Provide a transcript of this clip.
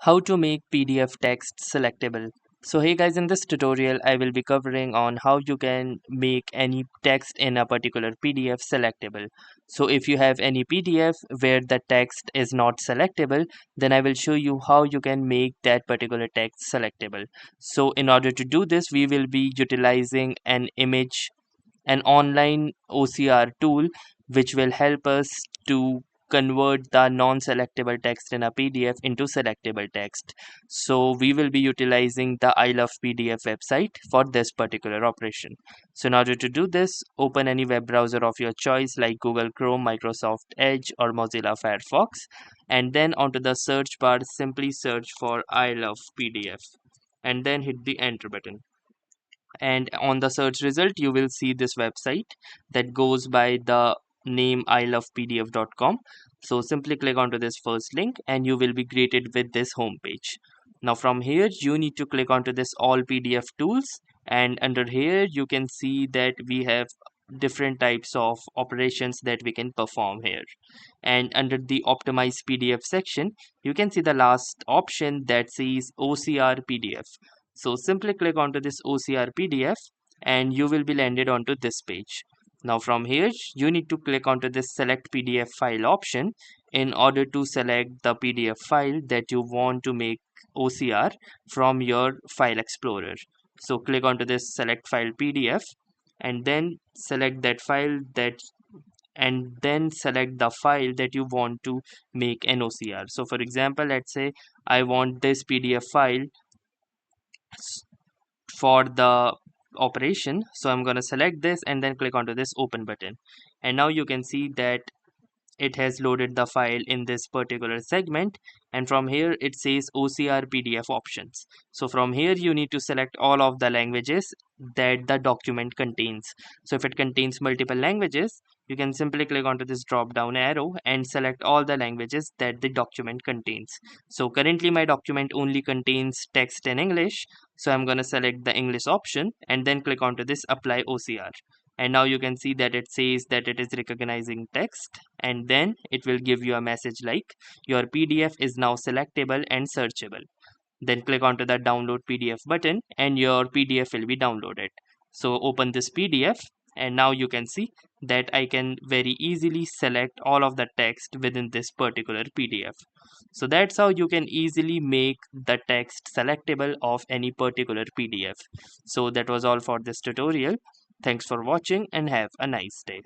How to make PDF text selectable. So hey guys, in this tutorial I will be covering on how you can make any text in a particular PDF selectable. So if you have any PDF where the text is not selectable, then I will show you how you can make that particular text selectable. So in order to do this, we will be utilizing an online OCR tool which will help us to convert the non-selectable text in a PDF into selectable text. So we will be utilizing the iLovePDF website for this particular operation. So in order to do this, open any web browser of your choice like Google Chrome, Microsoft Edge or Mozilla Firefox, and then onto the search bar simply search for iLovePDF and then hit the enter button, and on the search result you will see this website that goes by the name ilovepdf.com. So simply click onto this first link and you will be greeted with this home page. Now from here you need to click onto this all PDF tools, and under here you can see that we have different types of operations that we can perform here. And under the optimize PDF section you can see the last option that says OCR PDF. So simply click onto this OCR PDF and you will be landed onto this page. Now from here you need to click onto this select PDF file option in order to select the PDF file that you want to make OCR from your file explorer. So click onto this select file PDF and then select that file that and then select the file that you want to make an OCR. So for example, let's say I want this PDF file for the operation. So I'm going to select this and then click onto this open button. And now you can see that it has loaded the file in this particular segment, and from here it says OCR PDF options. So from here you need to select all of the languages that the document contains. So if it contains multiple languages, you can simply click onto this drop down arrow and select all the languages that the document contains. So currently my document only contains text in English, so I'm going to select the English option and then click onto this apply OCR. And now you can see that it says that it is recognizing text, and then it will give you a message like your PDF is now selectable and searchable. Then click onto the download PDF button and your PDF will be downloaded. So open this PDF and now you can see that I can very easily select all of the text within this particular PDF. So that's how you can easily make the text selectable of any particular PDF. So that was all for this tutorial. Thanks for watching and have a nice day.